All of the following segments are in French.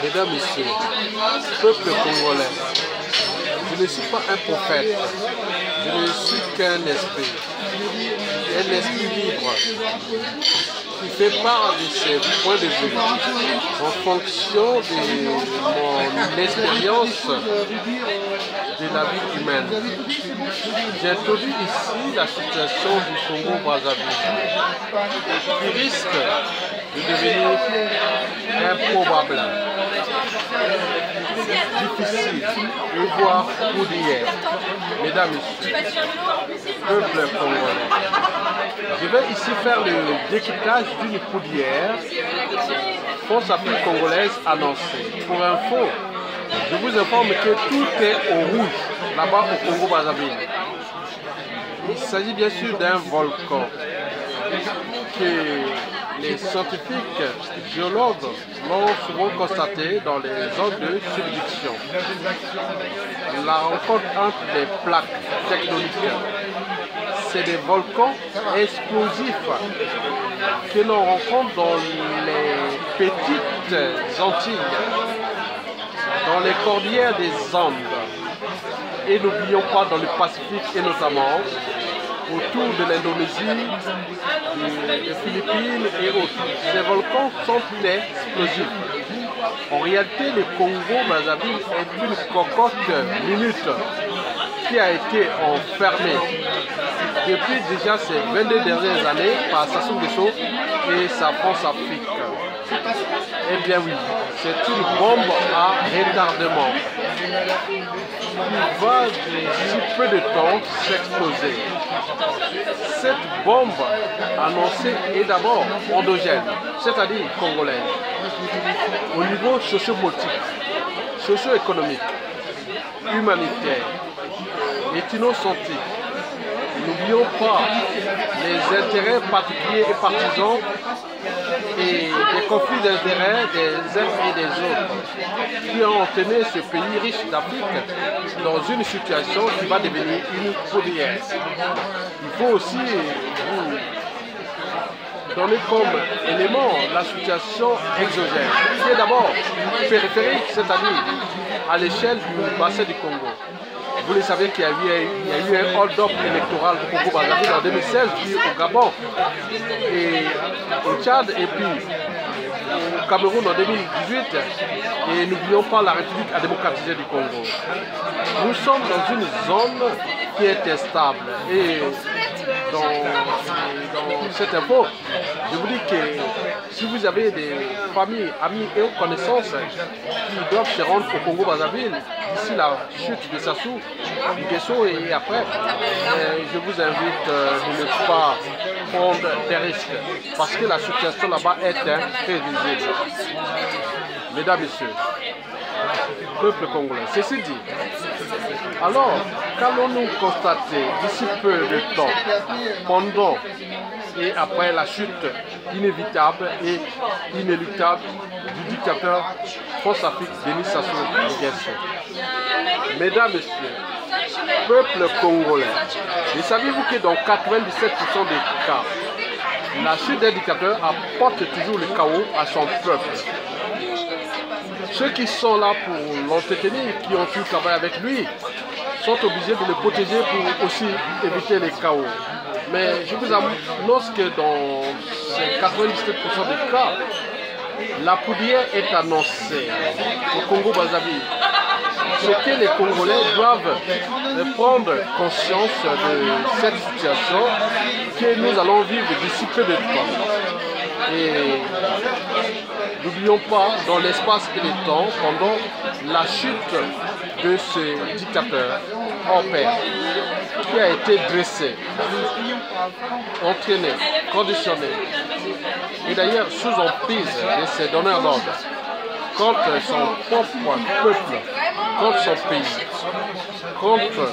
Mesdames, Messieurs, peuple congolais, je ne suis pas un prophète, je ne suis qu'un esprit libre, qui fait part de ses points de vue en fonction de mon expérience de la vie humaine. J'introduis ici la situation du Congo-Brazzaville, qui risque de devenir improbable, difficile et voire poudrière. Mesdames, Messieurs, peuple congolais, je vais ici faire le décryptage d'une poudrière France-Afrique congolaise annoncée. Pour info, je vous informe que tout est au rouge là-bas au Congo-Brazzaville. Il s'agit bien sûr d'un volcan que les scientifiques géologues l'ont souvent constaté dans les zones de subduction. La rencontre entre des plaques tectoniques, c'est des volcans explosifs que l'on rencontre dans les petites Antilles, dans les cordillères des Andes, et n'oublions pas dans le Pacifique et notamment autour de l'Indonésie, des Philippines et autres. Ces volcans sont explosifs. En réalité, le Congo-Brazzaville est une cocotte minute qui a été enfermée depuis déjà ces 22 dernières années par Sassou Nguesso et sa France-Afrique. Eh bien oui, c'est une bombe à retardement qui va d'ici peu de temps s'exploser. Cette bombe annoncée est d'abord endogène, c'est-à-dire congolaise, au niveau sociopolitique, socio-économique, humanitaire, ethnocentrique. N'oublions pas les intérêts particuliers et partisans et les conflits d'intérêts des uns et des autres qui ont entraîné ce pays riche d'Afrique dans une situation qui va devenir une poudrière. Il faut aussi vous donner comme élément la situation exogène, qui est d'abord périphérique, c'est-à-dire à l'échelle du bassin du Congo. Vous le savez qu'il y a eu un hold-up électoral au Congo-Brazzaville en 2016, puis au Gabon et au Tchad, et puis au Cameroun en 2018. Et n'oublions pas la République démocratisée du Congo. Nous sommes dans une zone qui est instable. Et dans cette info, je vous dis que si vous avez des familles, amis et connaissances qui doivent se rendre au Congo-Brazzaville d'ici la chute de Sassou Nguesso et après, je vous invite de ne pas prendre des risques parce que la situation là-bas est imprévisible. Mesdames, Messieurs, peuple congolais, ceci dit, alors qu'allons-nous constater d'ici peu de temps, pendant et après la chute inévitable et inéluctable du dictateur France-Afrique Denis Sassou Nguesso? Mesdames, Messieurs, peuple congolais, et savez-vous que dans 97% des cas, la chute d'un dictateur apporte toujours le chaos à son peuple? Ceux qui sont là pour l'entretenir, qui ont pu travailler avec lui, sont obligés de le protéger pour aussi éviter les chaos. Mais je vous annonce que dans ces 97% des cas, la poudrière est annoncée au Congo-Brazzaville. C'est que les Congolais doivent prendre conscience de cette situation que nous allons vivre d'ici peu de temps. Et n'oublions pas, dans l'espace et le temps, pendant la chute de ce dictateur en paix, qui a été dressé, entraîné, conditionné, et d'ailleurs sous emprise de ses donneurs d'ordre, contre son propre peuple, contre son pays, contre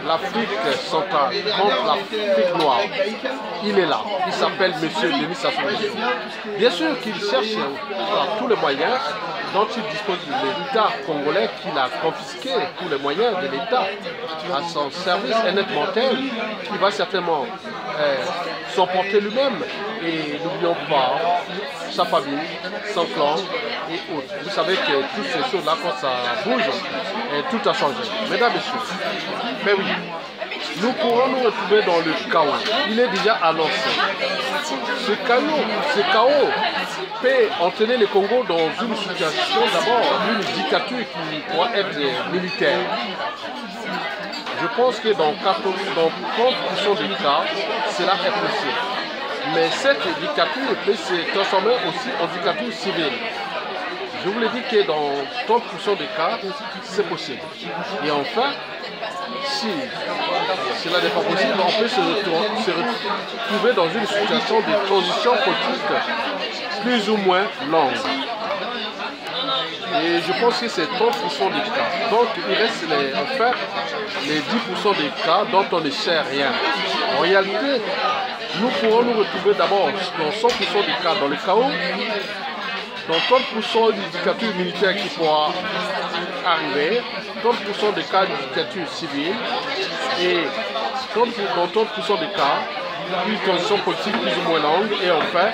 l'Afrique centrale, contre l'Afrique noire, il est là. Il s'appelle M. Denis Sassou Nguesso. Bien sûr qu'il cherche par tous les moyens dont il dispose de l'État congolais, qu'il a confisqué tous les moyens de l'État à son service, un être mortel qui va certainement s'emporter lui-même. Et n'oublions pas sa famille, son clan et autres. Vous savez que toutes ces choses-là, quand ça bouge, tout a changé. Mesdames et messieurs, mais oui, nous pourrons nous retrouver dans le chaos. Il est déjà annoncé. Ce chaos peut entraîner le Congo dans une situation d'abord d'une dictature qui pourra être militaire. Je pense que dans 30% des cas, cela est possible. Mais cette dictature peut se transformer aussi en dictature civile. Je vous l'ai dit que dans 30% des cas, c'est possible. Et enfin, si cela n'est pas possible, on peut se retrouver dans une situation de transition politique plus ou moins longue. Et je pense que c'est 30% des cas. Donc il reste enfin les 10% des cas dont on ne sait rien. En réalité, nous pourrons nous retrouver d'abord dans 100% des cas dans le chaos, dans 30% d'une dictature militaire qui pourra arriver, 30% des cas d'une dictature civile et dans 30% des cas une transition politique plus ou moins longue et enfin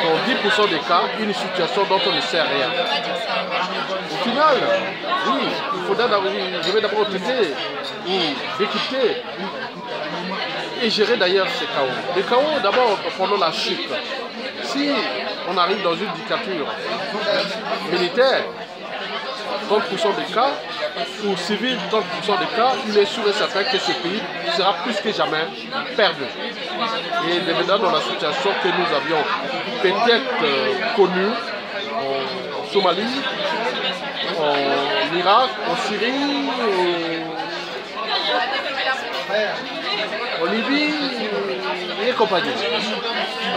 dans 10% des cas une situation dont on ne sait rien. Au final, oui, je vais d'abord traiter ou décrypter et gérer d'ailleurs ces chaos. Les chaos d'abord pendant la chute. Si on arrive dans une dictature militaire, 30% des cas, ou civil, 30% des cas, il est sûr et certain que ce pays sera plus que jamais perdu. Et devenant dans la situation que nous avions peut-être connue en Somalie, en Irak, en Syrie, en Libye et compagnie.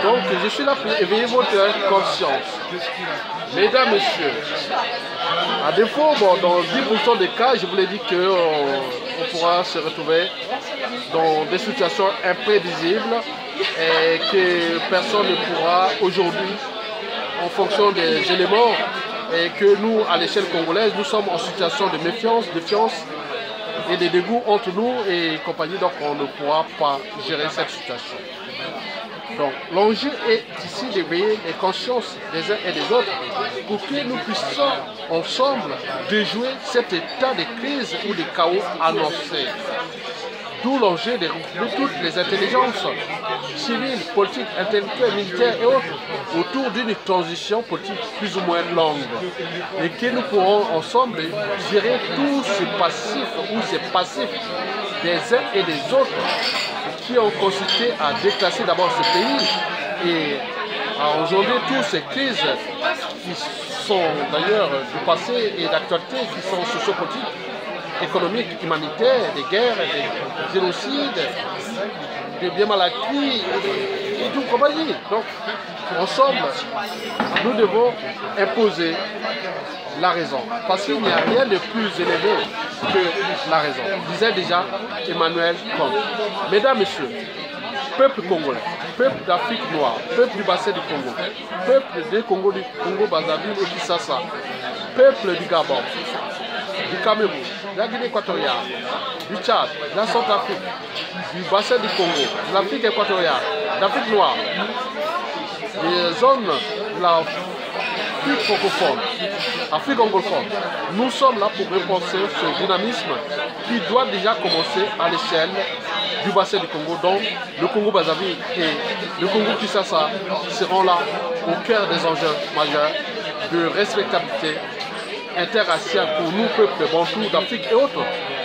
Donc je suis là pour éveiller votre conscience. Mesdames, Messieurs, à défaut, dans 10% des cas, je vous l'ai dit qu'on pourra se retrouver dans des situations imprévisibles et que personne ne pourra aujourd'hui, en fonction des éléments, et que nous, à l'échelle congolaise, nous sommes en situation de méfiance, défiance et de dégoût entre nous et compagnie, donc on ne pourra pas gérer cette situation. Donc l'enjeu est ici d'éveiller les consciences des uns et des autres pour que nous puissions ensemble déjouer cet état de crise ou de chaos annoncé. D'où l'enjeu de toutes les intelligences civiles, politiques, intellectuelles, militaires et autres autour d'une transition politique plus ou moins longue. Et que nous pourrons ensemble gérer tous ces passifs ou ces passifs des uns et des autres qui ont consisté à déclasser d'abord ce pays et à engendrer toutes ces crises qui sont d'ailleurs du passé et d'actualité, qui sont sociopolitiques, économiques, humanitaires, des guerres, des génocides, des biens mal acquis et tout compagnie. Donc, ensemble, nous devons imposer la raison. Parce qu'il n'y a rien de plus élevé que la raison. Disait déjà Emmanuel Comte. Mesdames, Messieurs, peuple congolais, peuple d'Afrique noire, peuple du bassin du Congo, peuple du Congo-Brazzaville et Kinshasa, peuple du Gabon, du Cameroun, de la Guinée équatoriale, du Tchad, de la Centrafrique, du bassin du Congo, de l'Afrique équatoriale, d'Afrique noire, des zones de l'Afrique francophone, Afrique anglophone. Nous sommes là pour repenser ce dynamisme qui doit déjà commencer à l'échelle du bassin du Congo, dont le Congo-Brazzaville et le Congo-Kinshasa seront là au cœur des enjeux majeurs de respectabilité interraciale pour nous, peuples bantous d'Afrique et autres,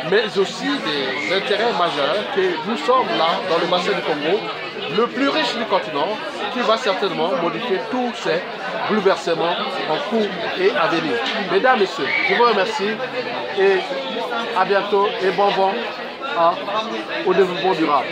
mais aussi des intérêts majeurs que nous sommes là dans le bassin du Congo, le plus riche du continent, qui va certainement modifier tous ces bouleversements en cours et à venir. Mesdames, Messieurs, je vous remercie et à bientôt et bon vent au développement durable.